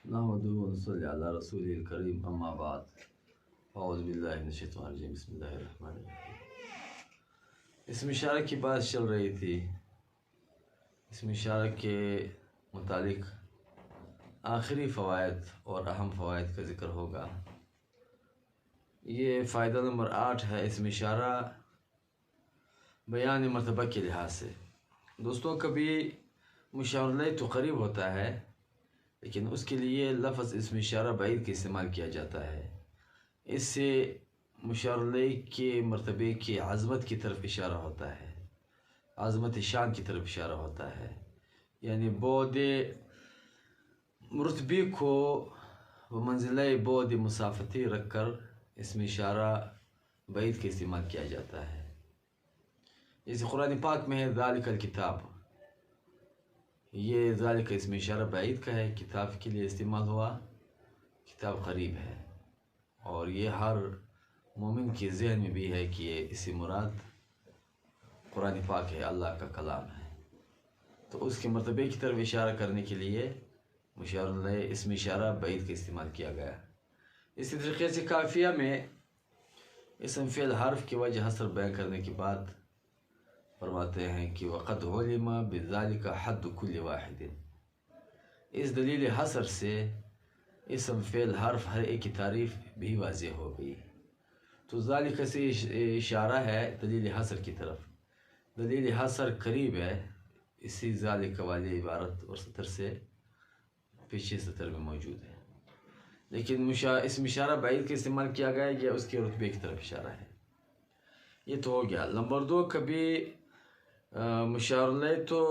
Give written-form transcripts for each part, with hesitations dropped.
نحمده ونصلي على رسوله الكريم اما بعد اعوذ باللہ من الشیطان الرجیم بسم اللہ الرحمن الرحیم۔ اسم اشارہ کی بات چل رہی تھی۔ اسم اشارہ کے متعلق آخری فوائد اور اہم فوائد کا ذکر ہوگا۔ یہ فائدہ نمبر 8 ہے، اسم اشارہ بیان مرتبہ کے لحاظ سے۔ دوستوں، کبھی مشاور الیہ تو قریب ہوتا ہے، لیکن اس کے لیے لفظ اسم اشارہ بعید کا استعمال کیا جاتا ہے۔ اس سے مشاور الیہ کے مرتبے کی عظمت کی طرف اشارہ ہوتا ہے، عظمت شان کی طرف اشارہ ہوتا ہے، یعنی بعد مرتبے کو منزلہ بعد مسافتی رکھ کر اسم اشارہ بعید کا استعمال کیا جاتا ہے۔ جیسے قرآن پاک میں ہے ذالک الکتاب، یہ ذالک اسم اشارہ بعید کا ہے، کتاب کے لیے استعمال ہوا، کتاب قریب ہے، اور یہ ہر مومن کے ذہن میں بھی ہے کہ یہ اسی مراد قرآن پاک ہے، اللہ کا کلام ہے، تو اس کے مرتبے کی طرف اشارہ کرنے کے لیے مشاور الیہ اسم اشارہ بعید کا استعمال کیا گیا۔ اسی طریقے سے کافیہ میں اسم فعل حرف کی وجہ حصر بیان کرنے کے بعد فرماتے ہیں کہ وَقَدْ عُلِمَ بِذَلِكَ حَدُّ كُلِّ وَاحِدٍ، اس دلیل حصر سے اسم فعل حرف ہر ایک کی تعریف بھی واضح ہو گئی۔ تو ذالک سے اشارہ ہے دلیل حصر کی طرف، دلیل حصر قریب ہے، اسی ذالک والی عبارت اور سطر سے پیچھے سطر میں موجود ہے، لیکن اسم اشارہ بعید کا استعمال کیا گیا، یہ اس کے رتبے کی طرف اشارہ ہے۔ یہ تو ہو گیا۔ نمبر 2، کبھی مشاور الیہ تو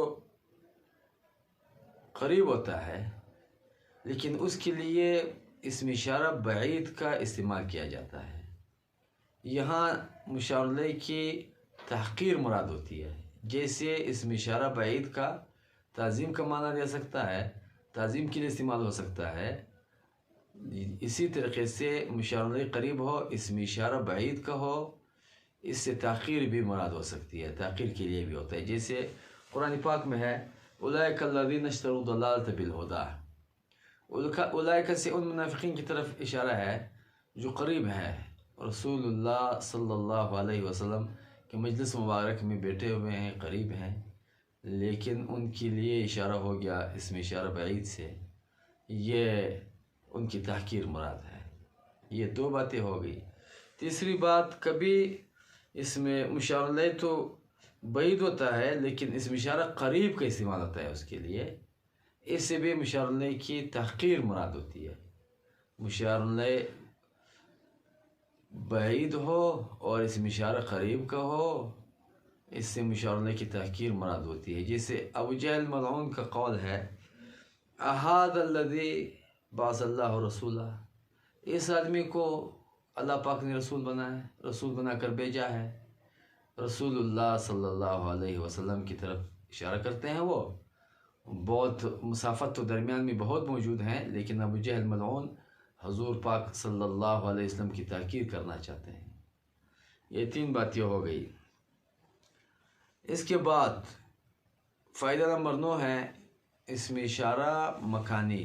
قریب ہوتا ہے، لیکن اس کے لیے اسم اشارہ بعید کا استعمال کیا جاتا ہے۔ یہاں مشاور الیہ کی تحقیر مراد ہوتی ہے، جیسے اسم اشارہ بعید کا تعظیم کا معنی لے سکتا ہے، تعظیم کے لیے استعمال ہو سکتا ہے، اسی طریقے سے مشاور الیہ قریب ہو، اسم اشارہ بعید کا ہو، اس سے تحقیر بھی مراد ہو سکتی ہے، تحقیر کے لیے بھی ہوتا ہے۔ جیسے قرآن پاک میں ہے اولئک الذین اشتروا الضلالۃ بالہدیٰ، اولئک سے ان منافقین کی طرف اشارہ ہے جو قریب ہے رسول اللہ صلی اللہ علیہ وسلم کے مجلس مبارک میں بیٹھے ہوئے ہیں، قریب ہیں، لیکن ان کے لیے اشارہ ہو گیا اسم اشارہ بعید سے، یہ ان کی تحقیر مراد ہے۔ یہ 2 باتیں ہو گئی۔ تیسری بات، کبھی اس میں مشاور الیہ تو بعید ہوتا ہے، لیکن اسم اشارہ قریب کا استعمال ہوتا ہے اس کے لیے، اس سے بھی مشاور الیہ کی تحقیر مراد ہوتی ہے۔ مشاور الیہ بعید ہو اور اسم اشارہ قریب کا ہو، اس سے مشاور الیہ کی تحقیر مراد ہوتی ہے۔ جیسے ابو جہل ملعون کا قول ہے اَهَذَا الَّذِي بَعَثَ اللَّهُ رَسُولًا، اس آدمی کو اللہ پاک نے رسول بنا کر بھیجا ہے۔ رسول اللہ صلی اللہ علیہ وسلم کی طرف اشارہ کرتے ہیں، وہ بہت مسافت تو درمیان میں بہت موجود ہیں، لیکن ابو جہل ملعون حضور پاک صلی اللہ علیہ وسلم کی تحقیر کرنا چاہتے ہیں۔ یہ 3 باتیں ہو گئی۔ اس کے بعد فائدہ نمبر 9 ہے اسم اشارہ مکانی،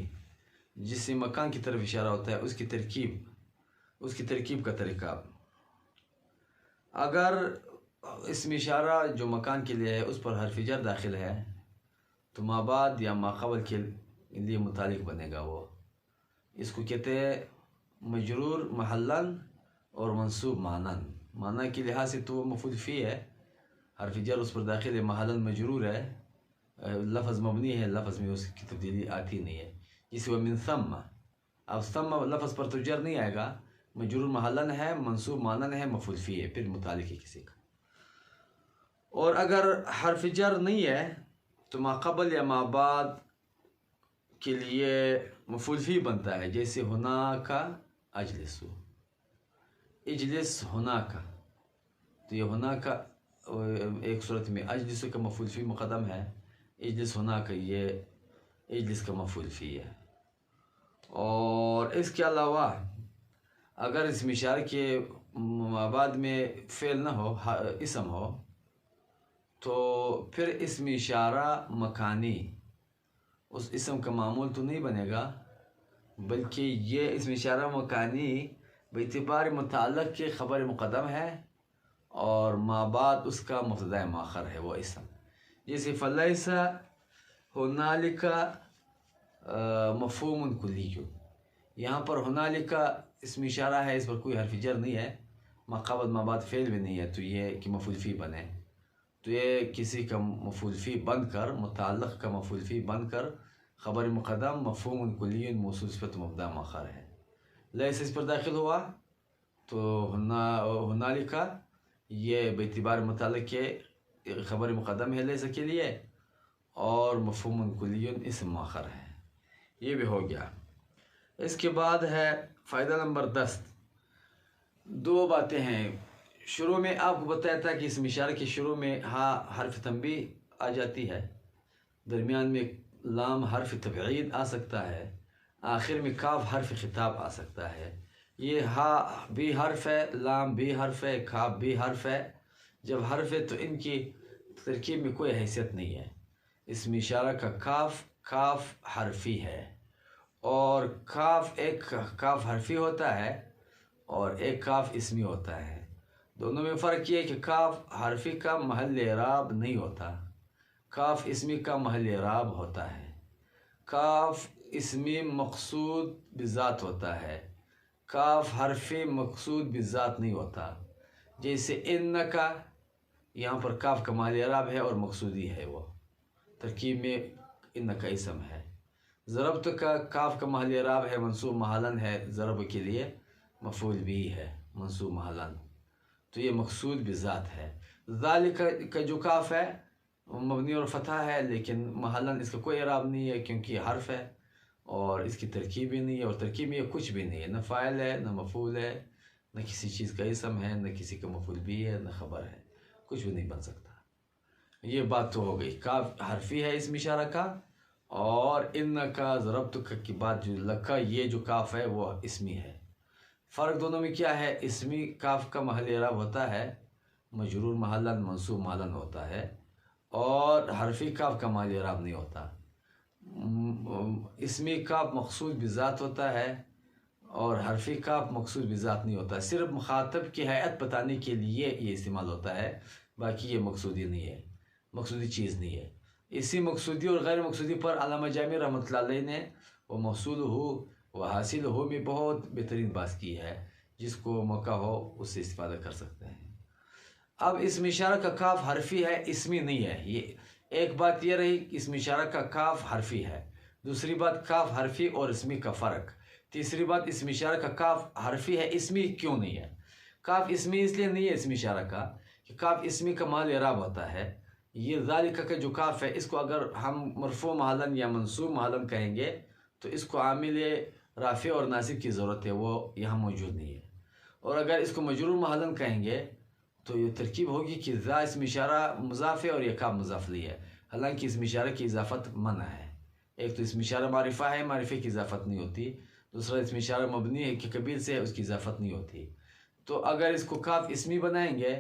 جس سے مکان کی طرف اشارہ ہوتا ہے، اس کی ترکیب کا طریقہ۔ اگر اسم اشارہ جو مکان کے لیے ہے اس پر حرف جر داخل ہے تو ما بعد یا ما قبل کے لیے متعلق بنے گا، وہ اس کو کہتے ہیں مجرور محلاً اور منصوب معناً۔ معنی کے لحاظ سے تو وہ مفعول فی ہے، حرف جر اس پر داخل ہے، محلاً مجرور ہے، لفظ مبنی ہے، لفظ میں اس کی تبدیلی آتی نہیں ہے، جسے وہ من ثم، اب ثم لفظ پر تو جر نہیں آئے گا، مجرور محلاً ہے، منصوب معناً ہے، مفعول فی ہے، پھر متعلق ہے کسی کا۔ اور اگر حرف جر نہیں ہے تو ما قبل یا ما بعد کے لیے مفعول فی بنتا ہے، جیسے ہناک اجلس، اجلس ہناک، تو یہ ہناک ایک صورت میں اجلس کا مفعول فی مقدم ہے، اجلس ہناک یہ اجلس کا مفعول فی ہے۔ اور اس کے علاوہ اگر اسم اشارہ کے بعد میں فعل نہ ہو، اسم ہو، تو پھر اسم اشارہ مکانی اس اسم کا معمول تو نہیں بنے گا، بلکہ یہ اسم اشارہ مکانی باعتبار متعلق کے خبر مقدم ہے اور ما بعد اس کا مبتدا مؤخر ہے وہ اسم. جیسے فلیس ہنالک مفہوم کلی، یہاں پر ہنالک اسم اشارہ ہے، اس پر کوئی حرف جر نہیں ہے، ما قبل ما بعد فعل بھی نہیں ہے، تو یہ کہ مفعول فی بنے، تو یہ کسی کا مفعول فی بن کر، متعلق کا مفعول فی بن کر خبر مقدم مفہوم کلی موصول صفت مبتدا مؤخر ہے. لیس اس پر داخل ہوا تو ہنالک یہ باعتبار متعلق کے خبر مقدم ہے لیس کے لیے، اور مفہوم کلی اسم مؤخر ہے. یہ بھی ہو گیا. اس کے بعد ہے فائدہ نمبر 10. دو باتیں ہیں. شروع میں آپ کو بتایا تھا کہ اسم اشارہ کے شروع میں ہا حرف تنبیہ آ جاتی ہے، درمیان میں لام حرف تبعید آ سکتا ہے، آخر میں کاف حرف خطاب آ سکتا ہے. یہ ہا بھی حرف ہے، لام بھی حرف ہے، کاف بھی حرف ہے. جب حرف ہے تو ان کی ترکیب میں کوئی حیثیت نہیں ہے. اسم اشارہ کا کاف حرفی ہے، اور ایک کاف حرفی ہوتا ہے اور ایک کاف اسمی ہوتا ہے. دونوں میں فرق یہ ہے کہ کاف حرفی کا محل اعراب نہیں ہوتا، کاف اسمی کا محل اعراب ہوتا ہے. کاف اسمی مقصود بذات ہوتا ہے، کاف حرفی مقصود بذات نہیں ہوتا. جیسے انکا، یہاں پر کاف کا محل اعراب ہے اور مقصودی ہے، وہ ترکیب میں انکا اسم ہے. ضربت کا کاف کا محل اعراب ہے، منصوب محلاً ہے، ضرب کے لیے مفعول بھی ہے منصوب محلاً، تو یہ مقصود بذات ہے. ذالک کا جو کاف ہے مبنی اور فتح ہے، لیکن محلاً اس کا کوئی اعراب نہیں ہے کیونکہ یہ حرف ہے اور اس کی ترکیب بھی نہیں ہے، اور ترکیب میں یہ کچھ بھی نہیں ہے، نہ فاعل ہے نہ مفعول ہے، نہ کسی چیز کا اسم ہے، نہ کسی کا مفعول بھی ہے، نہ خبر ہے، کچھ بھی نہیں بن سکتا. یہ بات تو ہو گئی. کاف حرفی ہے اسم اشارہ کا، اور انکا ضربتک کی بات جو لکا، یہ جو کاف ہے وہ اسمی ہے. فرق دونوں میں کیا ہے؟ اسمی کاف کا محل اعراب ہوتا ہے مجرور محلاً منصوب محلاً ہوتا ہے، اور حرفی کاف کا محل اعراب نہیں ہوتا. اسمی کاف مقصود بذات ہوتا ہے اور حرفی کاف مقصود بذات نہیں ہوتا. صرف مخاطب کی ہیئت بتانے کے لیے یہ استعمال ہوتا ہے، باقی یہ مقصودی نہیں ہے، مقصودی چیز نہیں ہے. اسی مقصودی اور غیر مقصودی پر علامہ جامی رحمۃ اللہ علیہ نے وہ موصول ہو و حاصل ہو میں بہت بہترین بات کی ہے. جس کو موقع ہو اس سے استفادہ کر سکتے ہیں. اب اسم اشارہ کا کاف حرفی ہے، اسمی نہیں ہے. یہ ایک بات یہ رہی کہ اسم اشارہ کا کاف حرفی ہے. دوسری بات کاف حرفی اور اسمی کا فرق. تیسری بات اسم اشارہ کا کاف حرفی ہے، اسمی کیوں نہیں ہے؟ کاف اسمی اس لیے نہیں ہے اسم اشارہ کا کہ کاف اسمی کا محل اعراب ہوتا ہے. یہ ذالک کا جو کاف ہے، اس کو اگر ہم مرفوع محلاً یا منصوب محلاً کہیں گے تو اس کو عامل رافع اور ناصب کی ضرورت ہے، وہ یہاں موجود نہیں ہے. اور اگر اس کو مجرور محلاً کہیں گے تو یہ ترکیب ہوگی کہ ذا اسم اشارہ مضاف ہے اور یہ کاف مضاف لی ہے، حالانکہ اسم اشارہ کی اضافت منع ہے. ایک تو اسم اشارہ معرفہ ہے، معرفے کی اضافت نہیں ہوتی. دوسرا اسم اشارہ مبنی ہے کہ قبیل سے ہے، اس کی اضافت نہیں ہوتی. تو اگر اس کو کاف اسمی بنائیں گے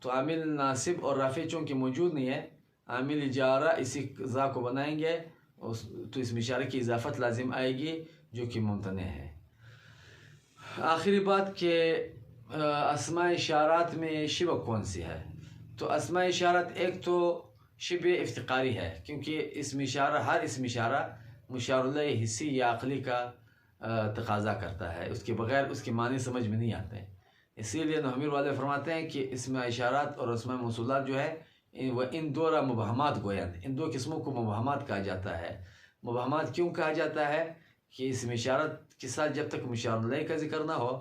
تو عامل ناصب اور رافع چونکہ موجود نہیں ہے، عامل جارہ اسی ذا کو بنائیں گے تو اسم اشارہ کی اضافت لازم آئے گی جو کہ ممتنع ہے. آخری بات کہ اسماء اشارات میں شبہ کون سی ہے؟ تو اسماء اشارات ایک تو شبہ افتقاری ہے، کیونکہ ہر اسم اشارہ مشار الیہ حسی یا عقلی کا تقاضا کرتا ہے، اس کے بغیر اس کے معنی سمجھ میں نہیں آتے. اسی لیے نحوی والے فرماتے ہیں کہ اسم اشارات اور اسماء موصولات جو ہے وہ ان دو مبہمات گویا، ان دو قسموں کو مبہمات کہا جاتا ہے. مبہمات کیوں کہا جاتا ہے؟ کہ اسم اشارت کے ساتھ جب تک مشار الیہ کا ذکر نہ ہو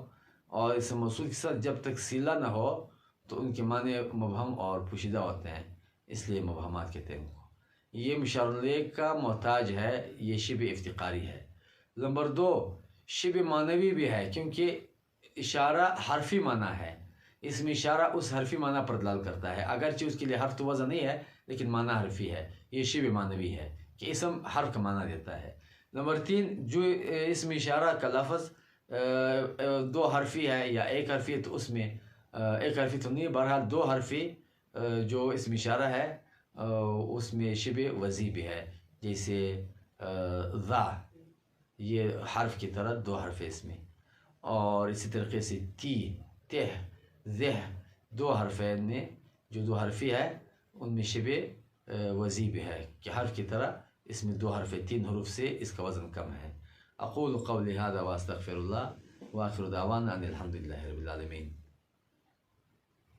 اور اسم موصول کے ساتھ جب تک صلہ نہ ہو تو ان کے معنی مبہم اور پوشیدہ ہوتے ہیں، اس لیے مبہمات کہتے ہیں ان کو. یہ مشار الیہ کا محتاج ہے، یہ شبہ افتقاری ہے. نمبر 2 شبہ معنوی بھی ہے، کیونکہ اشارہ حرفی معنی ہے، اسم اشارہ اس حرفی معنی پر دلال کرتا ہے، اگرچہ اس کے لیے حرف تو وضع نہیں ہے لیکن معنی حرفی ہے. یہ شبہ معنوی ہے کہ اسم حرف کا معنی دیتا ہے. نمبر 3 جو اسم اشارہ کا لفظ 2 حرفی ہے یا 1 حرفی ہے تو اس میں 1 حرفی تو نہیں، بہرحال 2 حرفی جو اسم اشارہ ہے اس میں شبہ وضعی بھی ہے. جیسے ذا یہ حرف کی طرح 2 حرف ہے اس میں. اور اسی طریقے سے تی، تہ، ذہ 2 حرف ہے ان میں، جو 2 حرفی ہے ان میں شبہ وزی بھی ہے کہ حرف کی طرح اس میں 2 حرف ہے، 3 حروف سے اس کا وزن کم ہے. اقول قولی هذا واستغفر اللہ، وآخر دعوانا ان الحمد للہ رب العالمین.